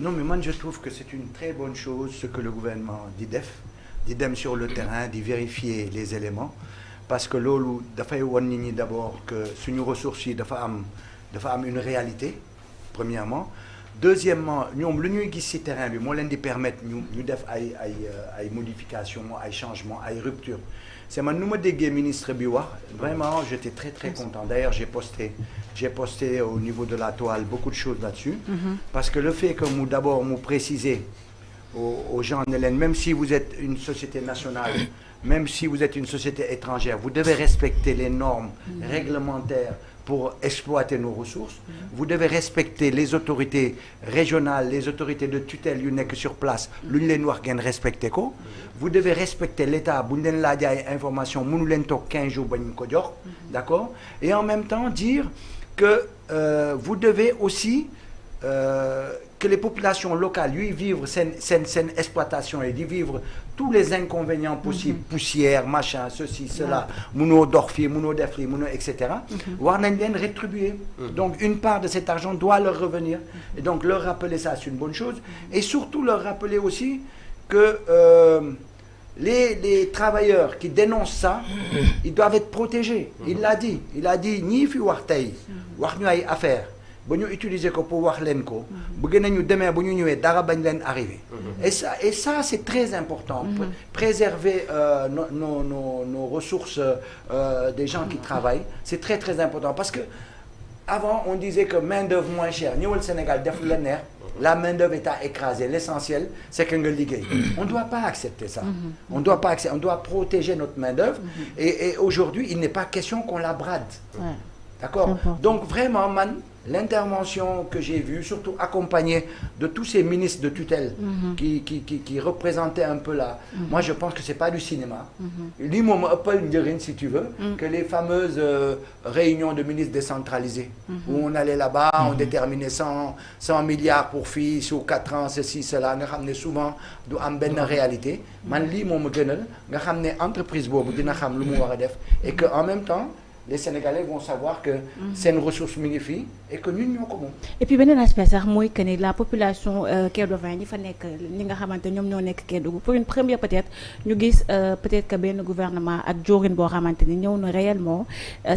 Non, mais moi je trouve que c'est une très bonne chose ce que le gouvernement dit def, di dem sur le terrain, di vérifier les éléments, parce que loolu dafay won nit ñi d'abord que suñu ressources yi dafa am une réalité, premièrement. Deuxièmement, ñoom lu ñuy gis ci terrain bi moo leen di permettre ñu def ay modifications, ay changements, ay ruptures. C'est man nu ma déggee ministre bi wax, vraiment j'étais très très content. D'ailleurs j'ai posté au niveau de la toile beaucoup de choses là-dessus, parce que le fait que d'abord mu préciser aux gens ne leen, même si vous êtes une société nationale, même si vous êtes une société étrangère, vous devez respecter les normes réglementaires pour exploiter nos ressources. Vous devez respecter les autorités régionales, les autorités de tutelle yu nekk sur place, lu ñu leen wax ngeen respecté ko. Vous devez respecter l'État, bu ñu leen laajee ay information mënu leen toog 15 jours ba ñu ko jox, d'accord? Et en même temps dire que vous devez aussi que les populations locales yuy vivre seen exploitation et di vivre tous les inconvénients possibles, poussière, machin, ceci, cela, mënoo dox fii, mënoo def lii, mënoo etc. war nañ leen rétribuer. Donc une part de cet argent doit leur revenir. Et donc leur rappeler ça, c'est une bonne chose. Et surtout leur rappeler aussi que les travailleurs qui dénoncent ça, ils doivent être protégés. Il l'a dit ñii fi wax tey wax ñu ay affaires ba ñu utiliser ko pour wax leen ko bëgg nañu demee bu ñu ñëwee dara bañ leen arrivé. Et ça c'est très important. Préserver nos ressources des gens qui travaillent, c'est très très important, parce que avant on disait que main d'œuvre moins chère, ñëwal Sénégal def lu la neex, la main d'œuvre est à écraser. L'essentiel c'est que nga liggéey. On doit pas accepter ça. On doit protéger notre main d'œuvre. Et aujourd'hui il n'est pas question qu'on la brade. D'accord? Donc vraiment man, l'intervention que j'ai vue, surtout accompagnée de tous ces ministres de tutelle qui représentaient un peu là, moi je pense que c'est pas du cinéma. Lii moom ëppal njëriñ, si tu veux, que les fameuses réunions de ministres décentralisés, où on allait là-bas, on déterminait 100 milliards pour fii sur 4 ans, ceci, cela, nga xam ne souvent du am benn réalité. Man lii moom a gënal nga xam ne entreprise boobu dina xam lu mu war a def, et que en même temps les Sénégalais vont savoir que c'est une ressource magnifique et que ñun ñoo ko moom. Et puis beneen aspect sax mooy que ni la population kédouvin ñi fa nekk ñi nga xamante ñoom ñoo nekk Kédougou, pour une première peut-être ñu gis peut-être que benn gouvernement ak jorin boo xamante ni ñëw na réellement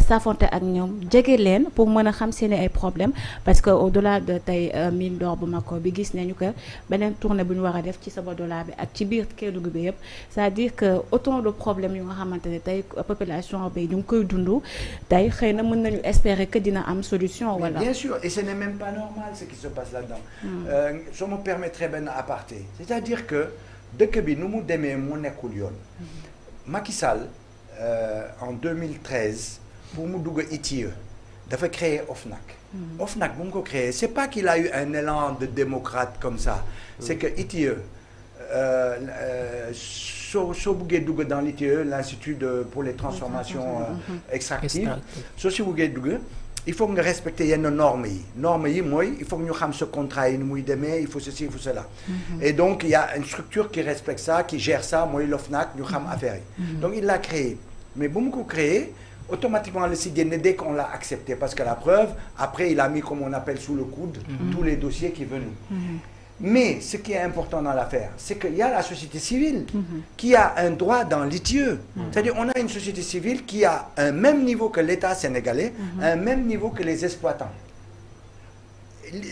safonte ak ñoom jege leen pour mën a xam seen ay problèmes, parce que au-delà de tey mine d'or bu Mako bi gis nañu que beneen tournée bu ñu war a def ci Sabodala bi ak ci biir Kédougou bi yëpp, c'est-à-dire que autant de problèmes yu nga xamante ne tey population bi ñu ngi koy dund. Tey xëy na mën nañu espérer que dina am solution. Voilà. Bien sûr, et ce n'est même pas normal ce qui se passe là-dedans. Ça me permettrait benn aparté, c'est-à-dire que dëkk bi nu mu demee mu nekkul yoon. Macky Sall en 2013 pour mu dugg ITIE dafa créer OFNAC. OFNAC bu mu ko créer, c'est pas qu'il a eu un élan de démocrate comme ça, c'est que ITIE soo buggee dugg dans l'ITIE, l'Institut pour les transformations extractives, soo si buggee dugg il faut nga respecter yenn normes yi mooy il faut que ñu xam ce contrat yi nu muy demee, il faut ceci, il faut cela. Et donc il y a une structure qui respecte ça, qui gère ça, mooy l'OFNAC, ñu xam affaire yi. Donc il l'a créé, mais bu mu ko créé automatiquement le si génne dès qu'on l'a accepté, parce que la preuve après il a mis, comme on appelle, sous le coude tous les dossiers qui venaient. Mais ce qui est important dans l'affaire, c'est qu'il y a la société civile qui a un droit dans l'ITIE. C'est-à-dire on a une société civile qui a un même niveau que l'État sénégalais, un même niveau que les exploitants.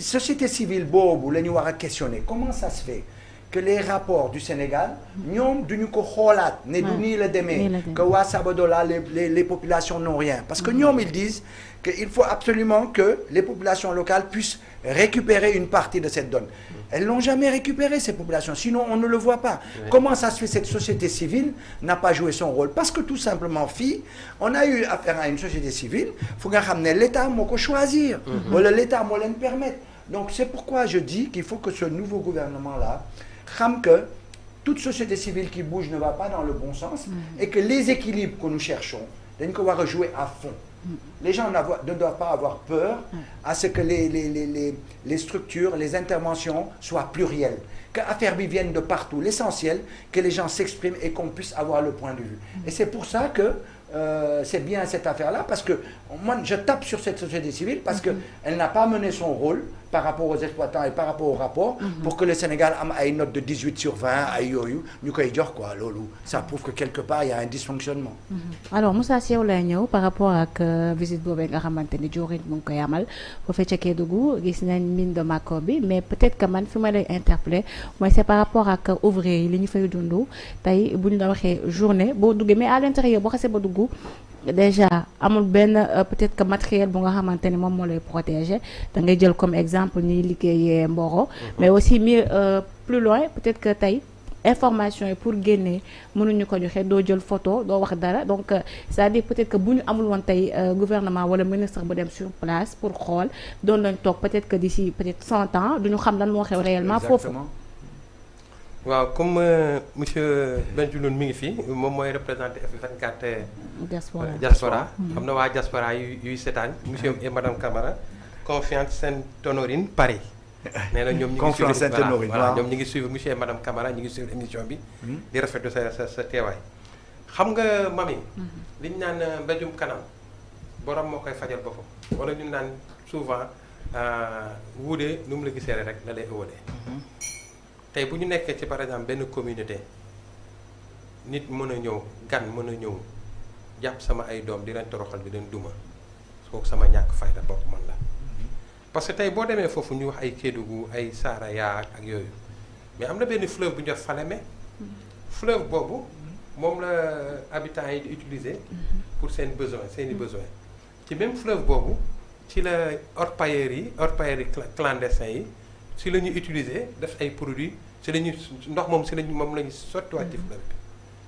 Société civile boobu la ñu war a questionner. Comment ça se fait que les rapports du Sénégal ñoom duñu ko xoolaat ne du nii la demee, que waa Sabodala les populations n'ont rien, parce que ñoom ils disent qu'il faut absolument que les populations locales puissent récupérer une partie de cette donne. Elles n'ont jamais récupéré ces populations, sinon on ne le voit pas. Comment ça se fait cette société civile n'a pas joué son rôle? Parce que tout simplement fii on a eu affaire à une société civile, faut nga xam ne l'État moo ko choisir wala l'État moo leen permettre. Donc c'est pourquoi je dis qu'il faut que ce nouveau gouvernement là xam que toute société civile qui bouge ne va pas dans le bon sens, et que les équilibres que nous cherchons dañ ko war a jouer à fond. Les gens ne doivent pas avoir peur à ce que les structures, les interventions soient plurielles, que affaire bi vienne de partout. L'essentiel, que les gens s'expriment et qu'on puisse avoir le point de vue. Et c'est pour ça que c'est bien cette affaire-là, parce que moi je tape sur cette société civile parce que elle n'a pas mené son rôle, par rapport aux exploitants et par rapport au rapport pour que le Sénégal am ay note de 18 sur 20 ay yooyu ñu koy jox quoi loolu ça prouve que quelque part il y a un dysfonctionnement. Alors Moussa Sy yow lay ñëw par rapport ak visite boobu nga xamante ni Diorin mu ngi koy amal foofee ca Kédougou gis nañ mine de Mako bi mais peut-être que man fi ma lay interpeller mooy c'est par rapport ak ouvrier yi li ñu fay dund tey bu ñu la waxee journée boo duggee mais à l'intérieur boo xasee ba dugg déjà amul benn peut-être que matériel bu nga xamante ni moom moo lay protéger da ngay jël comme exemple ñuy liggéeyee Mboro mais aussi mieux plus loin peut-être que tey information yi pour génnee mënuñu ko joxe doo jël photo doo wax dara donc c'est-à-dire peut-être que bu ñu amul woon tey gouvernement wala ministre bu dem sur place pour xool doon lañ toog peut-être que d'ici peut-être 100 ans duñu xam lan moo xew réellement foofu. waaw comme monsieur Benjeloun mi ngi fi moom mooy représenté F24 diaspora xam na waa diaspora yuy seetaan monsieur et madame Camara confiance Sainte-Honorine Paris nee na ñoom ñu ngi suivre voilà ñoom ñu ngi suivre monsieur et madame Camara ñu ngi suivre émission bi di rafetlu sa teewaay xam nga mami liñ naan mbéjum kanam borom moo koy fajal boppam wala ñu naan souvent wuudee nu mu la gisee rek la lay ëwalee tey bu ñu nekkee ci par exemple benn communauté nit mën a ñëw gan mën a ñëw jàpp sama ay doom di leen toroxal di leen duma kooku sama ñàkk fayda bopp man la parce que tey boo demee foofu ñu wax ay Kédougou ay Saraya ak yooyu mais am na benn fleuve bu ñu def Falémé fleuve boobu moom la habitants yi di utiliser pour seen besoin seeni besoin ci même fleuve boobu ci la orpailleurs yi clandestins yi si la ñuy utiliser def ay produits si la ñuy ndox moom si la moom la ñu sottiwaat ci fleuve bi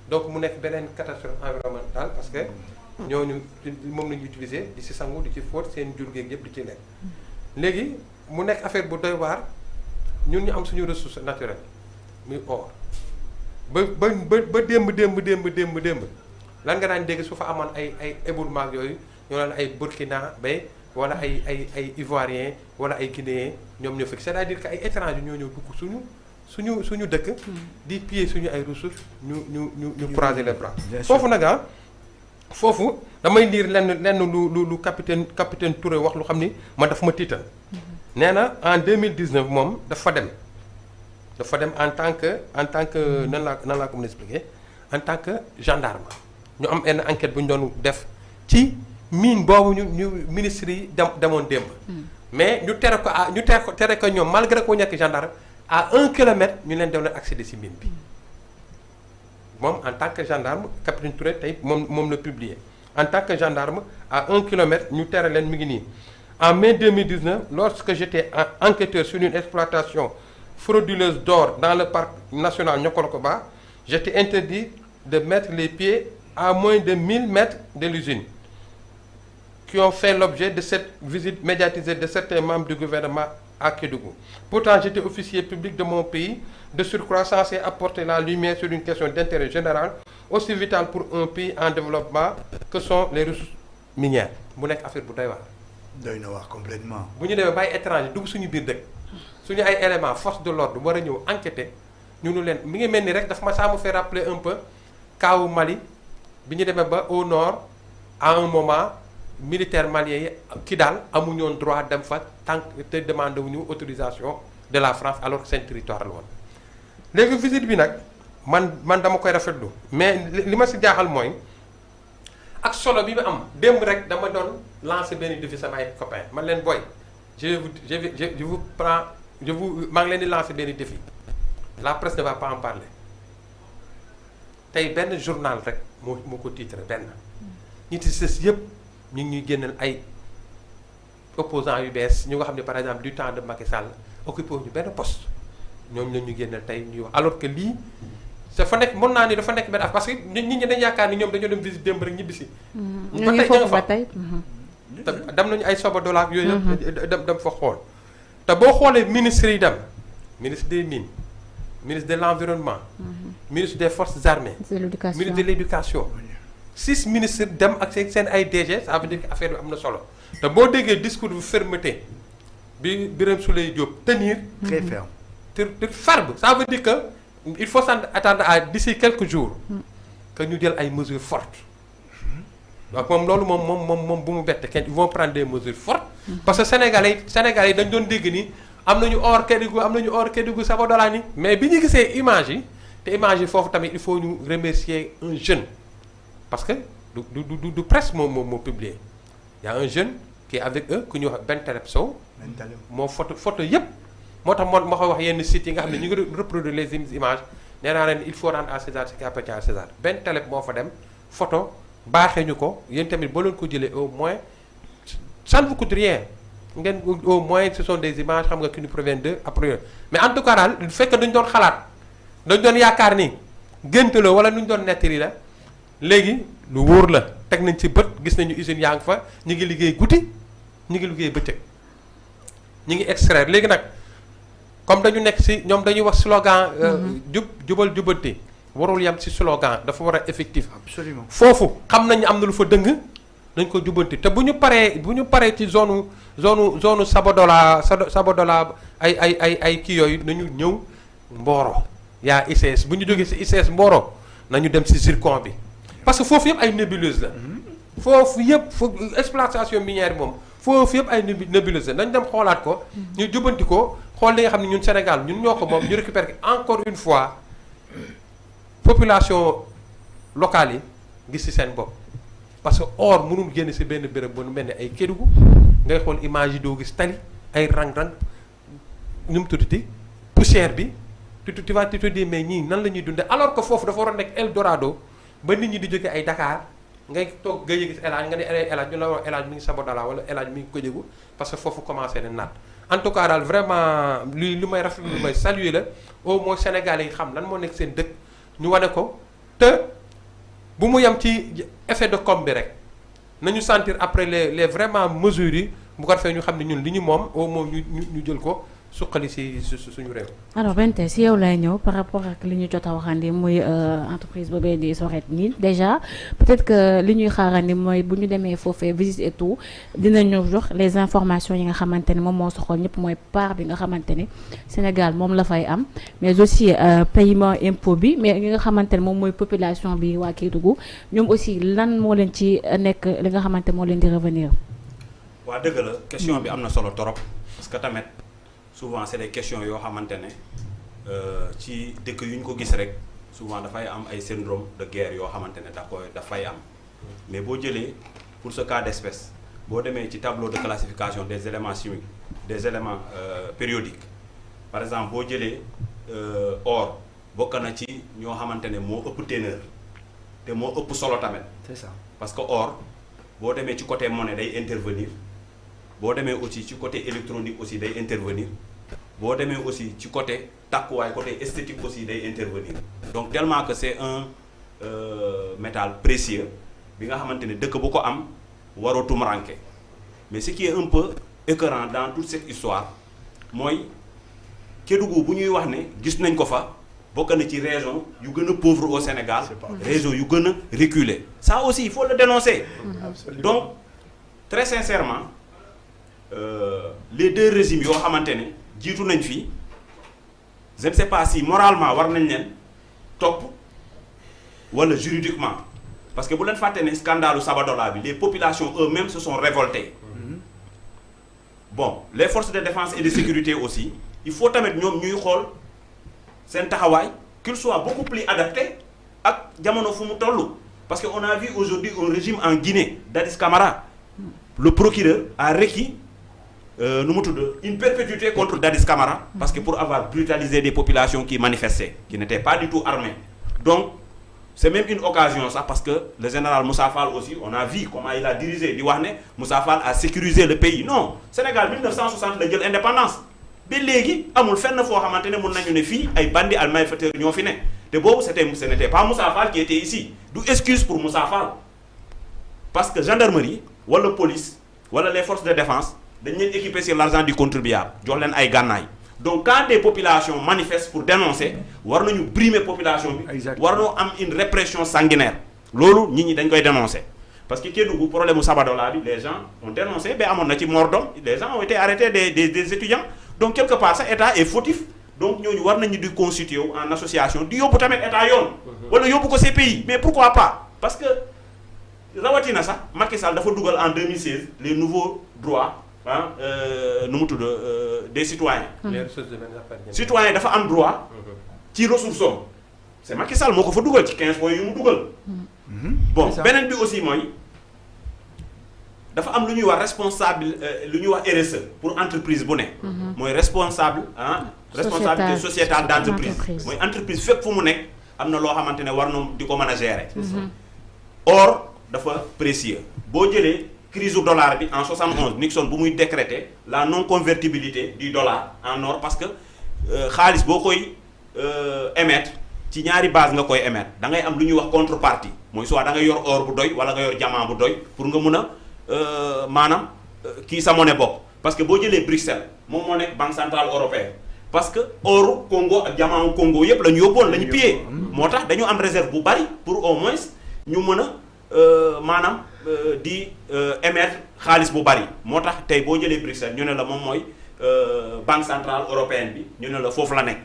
donc mu nekk beneen catastrophe environnementale parce que ñooñu moom la ñuy utiliser di si sangu di ci fóot seen jur geeg yëpp di ci lekk. léegi mu nekk affaire bu doy waar ñun ñu am suñu ressource naturelle muy or ba démb lan nga daan dégg su fa amoon ay éboulement yooyu ñoo naan ay Burkina Bay wala ay Ivoiriens wala ay Guinéens ñoom ñoo fekk c'est-à-dire que ay étrangers ñoo ñëw dugg suñu dëkk. di piller suñu ay ressources ñu croiser les bras. foofu nag foofu damay lire lenn lu capitaine Touré wax lu xam ni man daf ma tiital. nee na en 2019 moom dafa dem en tant que nan laa ko mën a expliquer en tant que gendarme ñu am une enquête bu ñu doon def ci mine boobu ñu ministres yi demoon démb. mais ñu tere ko ñoom malgré ko nekk gendarme à 1 kilomètre ñu leen dem leen accéder ci mine bi moom en tant que gendarme capitaine Touré tey moom la publié en tant que gendarme à 1 kilomètre ñu tere leen mi ngi nii. En mai 2019, lorsque j'étais enquêteur sur une exploitation frauduleuse d'or dans le parc national Niokolo-Koba, j'étais interdit de mettre les pieds à moins de 1000 mètres de l'usine, qui ont fait l'objet de cette visite médiatisée de certains membres du gouvernement à Kédougou. Pourtant, j'étais officier public de mon pays, de surcroît censé apporter la lumière sur une question d'intérêt général, aussi vitale pour un pays en développement que sont les ressources minières. Bu nekk affaire bu doy waar. doy na wax complètement. bu ñu demee bàyyi étranger dugg suñu biir dëkk suñu ay éléments force de l'ordre war a ñëw enquêter ñu leen mi ngi mel ni rek dafa ma ça me fait rappeler un peu kaawu Mali bi ñu demee ba au nord à un moment militaire malien yi Kidal amuñu woon droit dem fa tant que te demandé wuñu autorisation de la France alors que seen territoire la woon. léegi visite bi nag man dama koy rafetlu mais li ma si jaaxal mooy ak solo bi mu am démb rek dama doon lancer benn défi sama ay copains man leen booy je vous maa ngi leen di lancer benn défi la presse ne va pas en parler tey benn journal rek moo ko titre benn ñi ci sës yëpp ñu ngi ñuy génneel ay opposants yu bees ñu nga xam ne par exemple du temps de Macky Sall occupé wu ñu benn poste ñoom la ñu génneel tey ñuy wax alors que lii dafa nekk mën naa ni dafa nekk benn parce que nit ñi dañ yaakaar ni ñoom dañoo dem visite démb rek ñibbisi. ñu ngi foofu ba tey te dem nañu ay Sobadola ak yooyu yëpp dem fa xool te boo xoolee ministres yi dem ministre des mines ministre de l'environnement ministre des forces armées ministre de l'éducation 6 ministres dem ak seen ay DG ça veut dire que affaire bi am na solo te boo déggee discours de fermeté bi Birame Souleye Diop tenir très ferme te ferme ça veut dire que il faut s'attendre à d'ici quelques jours que ñu jël ay mesures fortes donc moom loolu moom bu mu bett kenn ils vont prendre des mesures fortes. parce que sénégalais yi dañ doon dégg ni am nañu or Kédougou Sabodala ni mais bi ñu gisee image yi te image yi foofu tamit il faut ñu remercier un jeune parce que du presse moo publié y a un jeune qui est avec eux ku ñuy wax Bentaleb Sow moo photo yëpp moo tax moo koy wax yenn sites yi nga xam ne ñu ngi reproduire les images nee naa leen il faut rendre à César ce qui appartient à César Bentaleb moo fa dem photo baaxee ñu ko yéen tamit boo leen ko jëlee au moins ça ne vous coûte rien ngeen au moins ce sont des images xam nga qui nous proviennent de après mais en tout cas daal lu fekk dañu doon xalaat dañu doon yaakaar ni gént la wala nu ñu doon nettali la léegi lu wóor la teg nañ ci bët gis nañu usine yaa ngi fa ñu ngi liggéey guddi ñu ngi liggéey bëccëg ñu ngi extraire léegi nag comme dañu nekk ci ñoom dañuy wax slogan jubal jubanti warul yam ci slogan dafa war a effectif. Absolument. foofu xam nañu am na lu fa dëng dañ ko jubanti te bu ñu paree ci zone Sabodola ay kii yooyu nañu ñëw Mboro yaa ICS bu ñu jógee ci ICS Mboro nañu dem ci zircon bi parce que foofu yëpp ay nébuleuse la foofu yëpp exploitation minière moom foofu yëpp ay nébuleuse la nañ dem xoolaat ko ñu jubanti ko xool li nga xam ne ñun Sénégal ñun ñoo ko moom ñu récupérer encore une fois population locale yi gis ci seen bopp parce que or mënul génn ci benn béréb bu mel ni ay Kédougou ngay xool image yi doo gis tali ay rang-rang ñu mu tuddati poussière bi tu vas te dire mais ñii nan la ñuy dundee alors que foofu dafa war a nekk Eldorado ba nit ñi di jóge ay Dakar ngay toog nga gis El Hadj nga ne El Hadj ñu la wax El Hadj mi ngi Sabodala wala El Hadj mi ngi Kédougou parce que foofu commencé na naat en tout cas daal vraiment lu may rafetlu lu may saluer la au moins Sénégalais yi xam lan moo nekk seen dëkk ñu wane ko te bu mu yem ci effet de com bi rek nañu sentir après les vraiment mesures yi bu ko defee ñu xam ne ñun li ñu moom au moins ñu jël ko suqali si suñu réew. alors Bente si yow lay ñëw par rapport ak li ñu jot a waxandi muy entreprise boobee di Soretni déjà peut-être que li ñuy xaarandi mooy bu ñu demee foofee visite et tout dinañu jox les informations yi nga xamante ne moom moo soxal ñëpp mooy part bi nga xamante ne Sénégal moom la fay am mais aussi paiement impôt bi mais li nga xamante ne moom mooy population bi waa Kédougou ñoom aussi lan moo leen ci nekk li nga xamante moo leen di revenir. waa dëgg la question bi am na solo torop parce que tamit. souvent c'est des questions yoo xamante ne ci dëkk yu ñu ko gis rek souvent dafay am ay syndrome de guerre yoo xamante ne dafay am mais boo jëlee pour ce cas d'espèce boo demee ci tableau de classification des éléments chimiques des éléments périodiques par exemple boo jëlee or bokk na ci ñoo xamante ne moo ëpp teneur te moo ëpp solo tamit. C'est ça. parce que or boo demee ci côté monnaie day intervenir boo demee aussi ci côté électronique aussi day intervenir boo demee aussi ci côté takkuwaay côté esthétique aussi day intervenir donc tellement que c'est un métal précieux bi nga xamante ne dëkk bu ko am waroo tumranke mais ce qui est un peu écœurant dans toute cette histoire mooy Kédougou bu ñuy wax ne gis nañ ko fa bokk na ci région yu gën a pauvre au Sénégal région yu gën a reculé ça aussi il faut le dénoncer. Donc très sincèrement les deux régimes yoo xamante ne jiitu nañ fii je ne sais pas si moralement war nañ leen topp wala juridiquement parce que bu leen fàtte ne scandalu Sabadola bi les populations eux-mêmes se sont révoltées. Bon les forces de défense et de sécurité aussi il faut tamit ñoom ñuy xool seen taxawaay qu'il soit beaucoup plus adapté ak jamono fu mu toll parce que on a vu aujourd'hui un régime en Guinée Dadis Camara le procureur a requis une perpétuité contre Dadis Camara parce que pour avoir brutalisé des populations qui manifestaient qui n'étaient pas du tout armées donc c'est même une occasion ça parce que le général Moussa Fall aussi on a vu comment il a dirigé di wax ne Moussa Fall a sécurisé le pays non Sénégal 1960 la jël indépendance ba léegi amul fenn foo xamante ne mun nañu ne fii ay bandits ak malfaiteurs ñoo fi ne te boobu ce n'était pas Moussa Fall qui était ici du excuse pour Moussa Fall parce que gendarmerie wala police wala les forces de défense dañ leen équiper sur l'argent du contribuable jox leen ay gànnaay donc quand des populations manifestent pour dénoncer war nañu brimer population bi war nañu am une répression sanguinaire loolu nit ñi dañ koy dénoncer parce que Kédougou problème mu Sabadola bi les gens ont dénoncé ba amoon na ci mort d'homme les gens ont été arrêtés des étudiants donc quelque part ça état est fautif donc ñooñu war nañu di constituer en association di yóbbu tamit état yoon wala yóbbu ko CPI mais pourquoi pas parce que rawatina sax Macky Sall dafa dugal en 2016 les nouveaux droits nu mu tudd des citoyens. les ressources humaines appartiennent. citoyen dafa am droit ci ressources am c'est Macky Sall moo ko fa dugal ci 15 points yu mu dugal. bon beneen bi aussi mooy dafa am lu ñuy wax responsable lu ñuy wax RSE pour entreprise bu ne. mooy responsable responsabilité sociétale d'entreprise. mooy entreprise fépp fu mu nekk am na loo xamante ne war na di ko mën a gérer. or dafa précieux boo jëlee crise du dollar bi en 71 Nixon bu muy décréter la non convertibilité du dollar en or parce que xaalis boo koy émettre ci ñaari base nga koy émettre da ngay am lu ñuy wax contrepartie mooy soit da ngay yor or bu doy wala nga yor diamant bu doy pour nga mun a maanaam kii sa monnaie bopp parce que boo jëlee Bruxelles moom moo nekk banque centrale européenne parce que oru Congo ak diamant Congo yépp la ñu yóbboon la ñu pillé moo tax dañu am réserve bu bari pour au moins ñu mën a maanaam di émettre xaalis bu bari moo tax tey boo jëlee Bruxelles ñu ne la moom mooy banque centrale européenne bi ñu ne la foofu la nekk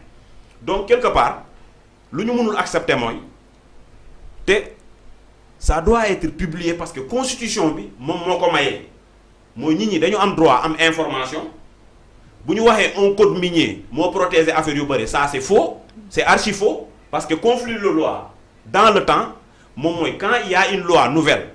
donc quelque part lu ñu mënul accepter mooy te ça doit être publié parce que constitution bi moom moo ko mayee mooy nit ñi dañu am droit am information bu ñu waxee un code minier moo protéger affaire yu bari ça c'est faux c'est archi faux parce que conflit de loi dans le temps moom mooy quand il y a une loi nouvelle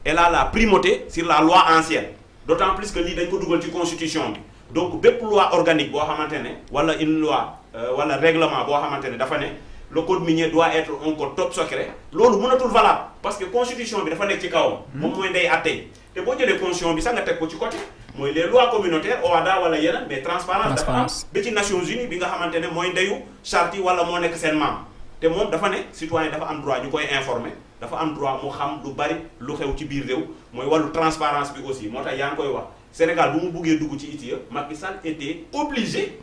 elle a la primauté sur la loi ancienne d'autant plus que lii dañ ko dugal ci constitution bi donc bépp loi organique boo xamante ne wala une loi wala règlement boo xamante ne dafa ne le code minier doit être un code top secret loolu mënatul valable parce que constitution bi dafa nekk ci kawam. moom mooy ndey àtte te boo jëlee constitution bi sax nga teg ko ci côté mooy les lois communautaires OHADA wala yeneen mais transparence dafa am ba ci Nations Unies bi nga xamante ne mooy ndeyu charte wala moo nekk seen maam te moom dafa ne citoyen dafa am droit ñu koy informer dafa am droit mu xam lu bari lu xew ci biir réew mooy wàllu transparence bi aussi moo tax yaa ngi koy wax Sénégal bu mu buggee dugg ci ITIE Macky Sall était obligé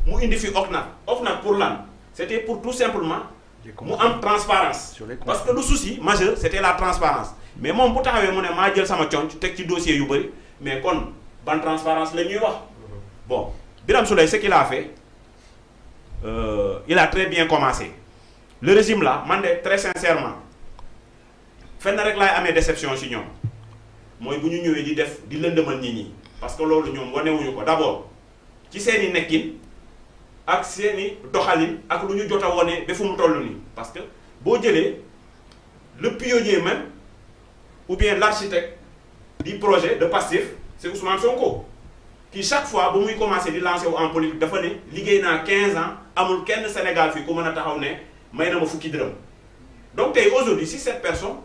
mu indi fi OFNAC pour lan c'était pour tout simplement mu am transparence parce que le souci majeur c'était la transparence mais moom bu taxawee mu ne maa jël sama conc teg ci dossier yu bari mais kon ban transparence la ñuy wax bon Birame Souleye ce qu'il a fait il a très bien commencé le régime là man de très sincèrement fenn rek laay amee déception ci ñoom mooy bu ñu ñëwee di lëndëmal nit ñi parce que loolu ñoom wanewuñu ko d'abord ci seeni nekkin ak seeni doxalin ak lu ñu jot a wone ba fu mu toll nii parce que boo jëlee le pionnier même ou bien l'architecte du projet de Pastef c'est Ousmane Sonko qui chaque fois bu muy commencer di lancer wu en politique dafa ne liggéey naa 15 ans amul kenn Sénégal fii ku mën a taxaw ne may na ma fukki dërëm donc tey aujourd'hui si cette personne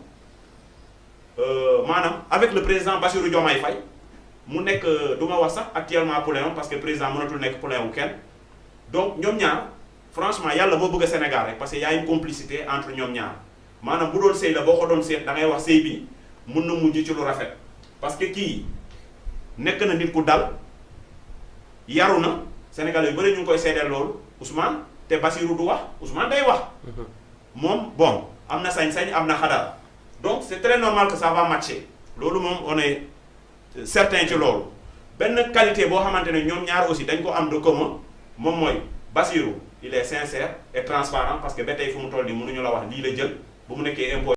maanaam avec le président Bassirou Diomaye Faye mu nekk du ma wax sax actuellement poulain parce que président mënatul nekk poulain wu kenn donc ñoom ñaar franchement yàlla moo bëgg a Sénégal rek parce que y a une complicité entre ñoom ñaar maanaam bu doon sëy la boo ko doon seet da ngay wax sëy bi mun na mujj ci lu rafet parce que kii nekk na nit ku dal yaru na Sénégal yu bëri ñu ngi koy seedeel loolu Ousmane te Bassirou du wax Ousmane day wax moom bon am na sañ-sañ am na xadar donc c'est très normal que ça va matcher loolu moom on est certain ci loolu benn qualité boo xamante ne ñoom ñaar aussi dañ ko am de commun moom mooy Bassirou il est sincère et transparent parce que ba tey fu mu toll nii mënuñu la wax lii la jël bu mu nekkee impôt